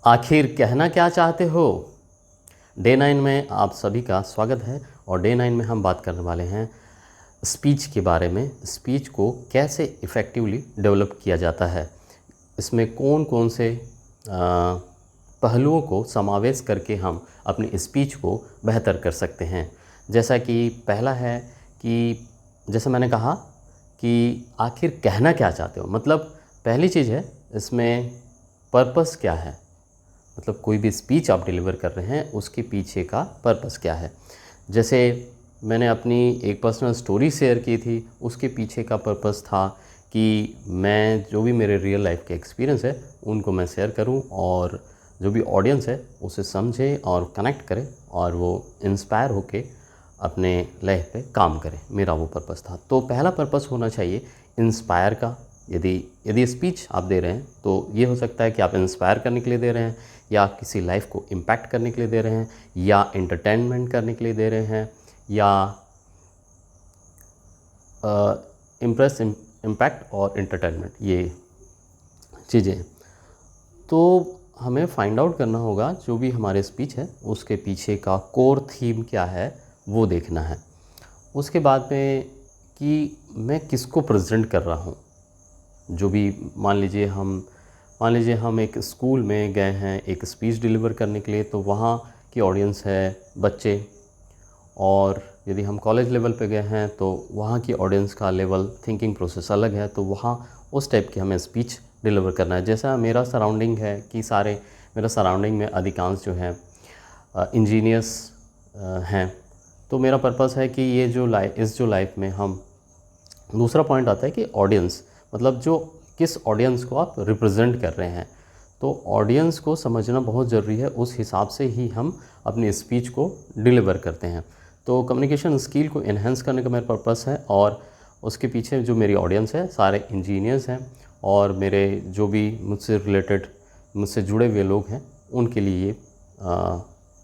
आखिर कहना क्या चाहते हो। डे 9 में आप सभी का स्वागत है और डे 9 में हम बात करने वाले हैं स्पीच के बारे में। स्पीच को कैसे इफ़ेक्टिवली डेवलप किया जाता है, इसमें कौन कौन से पहलुओं को समावेश करके हम अपनी स्पीच को बेहतर कर सकते हैं। जैसा कि पहला है कि जैसे मैंने कहा कि आखिर कहना क्या चाहते हो, मतलब पहली चीज़ है इसमें पर्पस क्या है। मतलब कोई भी स्पीच आप डिलीवर कर रहे हैं उसके पीछे का पर्पस क्या है। जैसे मैंने अपनी एक पर्सनल स्टोरी शेयर की थी, उसके पीछे का पर्पस था कि मैं जो भी मेरे रियल लाइफ के एक्सपीरियंस है उनको मैं शेयर करूं और जो भी ऑडियंस है उसे समझे और कनेक्ट करे और वो इंस्पायर होके अपने लाइफ पे काम करे। मेरा वो पर्पस था। तो पहला पर्पस होना चाहिए इंस्पायर का। यदि स्पीच आप दे रहे हैं तो ये हो सकता है कि आप इंस्पायर करने के लिए दे रहे हैं, या आप किसी लाइफ को इम्पैक्ट करने के लिए दे रहे हैं, या एंटरटेनमेंट करने के लिए दे रहे हैं, या इम्प्रेस, इम्पैक्ट और एंटरटेनमेंट, ये चीज़ें। तो हमें फाइंड आउट करना होगा जो भी हमारे स्पीच है उसके पीछे का कोर थीम क्या है, वो देखना है। उसके बाद में कि मैं किसको प्रेजेंट कर रहा हूँ। जो भी मान लीजिए हम एक स्कूल में गए हैं एक स्पीच डिलीवर करने के लिए, तो वहाँ की ऑडियंस है बच्चे। और यदि हम कॉलेज लेवल पे गए हैं तो वहाँ की ऑडियंस का लेवल थिंकिंग प्रोसेस अलग है, तो वहाँ उस टाइप की हमें स्पीच डिलीवर करना है। जैसा मेरा सराउंडिंग है कि मेरा सराउंडिंग में अधिकांश जो है इंजीनियर्स हैं, तो मेरा पर्पस है कि ये जो लाइफ में हम, दूसरा पॉइंट आता है कि ऑडियंस, मतलब जो किस ऑडियंस को आप रिप्रेजेंट कर रहे हैं। तो ऑडियंस को समझना बहुत ज़रूरी है, उस हिसाब से ही हम अपनी स्पीच को डिलीवर करते हैं। तो कम्युनिकेशन स्किल को इन्हेंस करने का मेरा पर्पस है, और उसके पीछे जो मेरी ऑडियंस है सारे इंजीनियर्स हैं और मेरे जो भी मुझसे जुड़े हुए लोग हैं उनके लिए ये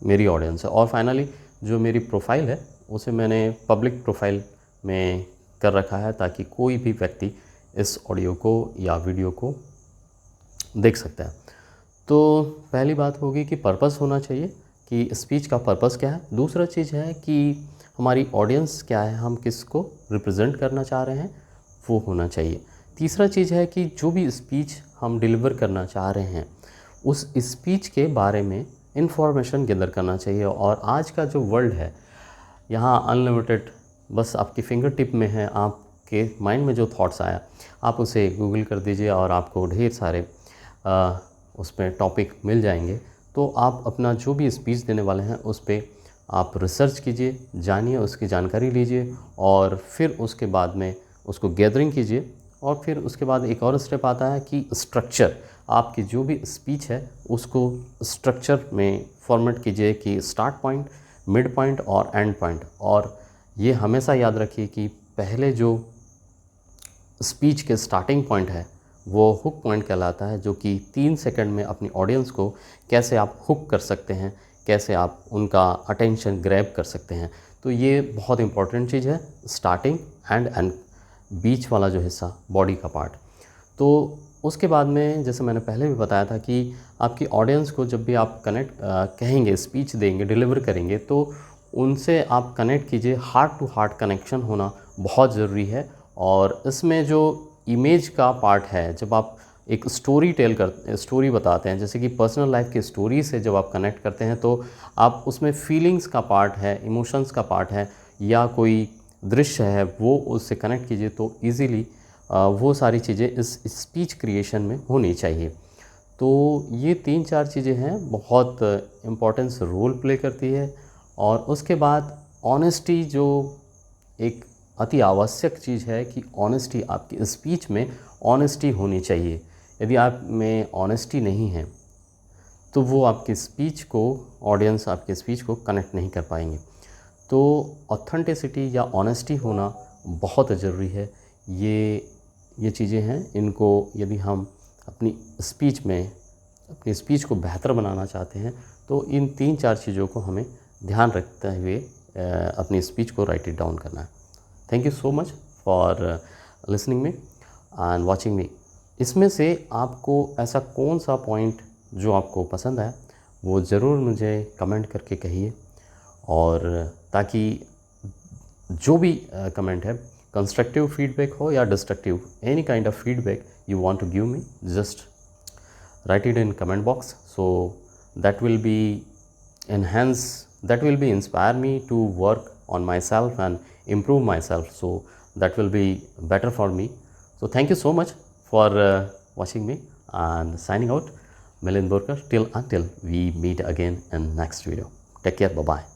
मेरी ऑडियंस है। और फाइनली जो मेरी प्रोफाइल है उसे मैंने पब्लिक प्रोफाइल में कर रखा है, ताकि कोई भी व्यक्ति इस ऑडियो को या वीडियो को देख सकता है। तो पहली बात होगी कि पर्पस होना चाहिए कि स्पीच का पर्पस क्या है। दूसरा चीज़ है कि हमारी ऑडियंस क्या है, हम किसको रिप्रेजेंट करना चाह रहे हैं, वो होना चाहिए। तीसरा चीज़ है कि जो भी स्पीच हम डिलीवर करना चाह रहे हैं उस स्पीच के बारे में इंफॉर्मेशन गैदर करना चाहिए। और आज का जो वर्ल्ड है, यहाँ अनलिमिटेड बस आपकी फिंगर टिप में है। आपके माइंड में जो थॉट्स आया आप उसे गूगल कर दीजिए और आपको ढेर सारे उसमें टॉपिक मिल जाएंगे। तो आप अपना जो भी स्पीच देने वाले हैं उस पर आप रिसर्च कीजिए, जानिए, उसकी जानकारी लीजिए और फिर उसके बाद में उसको गैदरिंग कीजिए। और फिर उसके बाद एक और स्टेप आता है कि स्ट्रक्चर, आपकी जो भी स्पीच है उसको स्ट्रक्चर में फॉर्मेट कीजिए कि स्टार्ट पॉइंट, मिड पॉइंट और एंड पॉइंट। और ये हमेशा याद रखिए कि पहले जो स्पीच के स्टार्टिंग पॉइंट है वो हुक पॉइंट कहलाता है, जो कि 3 सेकंड में अपनी ऑडियंस को कैसे आप हुक कर सकते हैं, कैसे आप उनका अटेंशन ग्रैब कर सकते हैं। तो ये बहुत इंपॉर्टेंट चीज़ है, स्टार्टिंग एंड बीच वाला जो हिस्सा, बॉडी का पार्ट। तो उसके बाद में जैसे मैंने पहले भी बताया था कि आपकी ऑडियंस को जब भी आप कहेंगे, स्पीच देंगे, डिलीवर करेंगे, तो उनसे आप कनेक्ट कीजिए। हार्ट टू हार्ट कनेक्शन होना बहुत ज़रूरी है। और इसमें जो इमेज का पार्ट है, जब आप एक स्टोरी बताते हैं, जैसे कि पर्सनल लाइफ की स्टोरी से जब आप कनेक्ट करते हैं, तो आप उसमें फीलिंग्स का पार्ट है, इमोशंस का पार्ट है, या कोई दृश्य है, वो उससे कनेक्ट कीजिए। तो ईज़िली वो सारी चीज़ें इस स्पीच क्रिएशन में होनी चाहिए। तो ये 3-4 चीज़ें हैं, बहुत इम्पोर्टेंस रोल प्ले करती है। और उसके बाद ऑनेस्टी, जो एक अति आवश्यक चीज़ है कि ऑनेस्टी, आपकी स्पीच में ऑनेस्टी होनी चाहिए। यदि आप में ऑनेस्टी नहीं है तो वो आपकी स्पीच को, ऑडियंस आपकी स्पीच को कनेक्ट नहीं कर पाएंगे। तो ऑथेंटिसिटी या ऑनेस्टी होना बहुत ज़रूरी है। ये चीज़ें हैं, इनको यदि हम अपनी स्पीच को बेहतर बनाना चाहते हैं तो इन 3-4 चीज़ों को हमें ध्यान रखते हुए अपनी स्पीच को राइट इट डाउन करना है। Thank you so much for listening me and watching मी। इसमें से आपको ऐसा कौन सा पॉइंट जो आपको पसंद आया वो ज़रूर मुझे कमेंट करके कहिए, और ताकि जो भी कमेंट है, कंस्ट्रक्टिव फीडबैक हो या destructive, any kind of feedback you want to give me, just write it in comment box, so that will be inspire me to work on myself and improve myself, so that will be better for me. So thank you so much for watching me, and signing out, Milind Borkar, till until we meet again in next video. Take care, bye bye.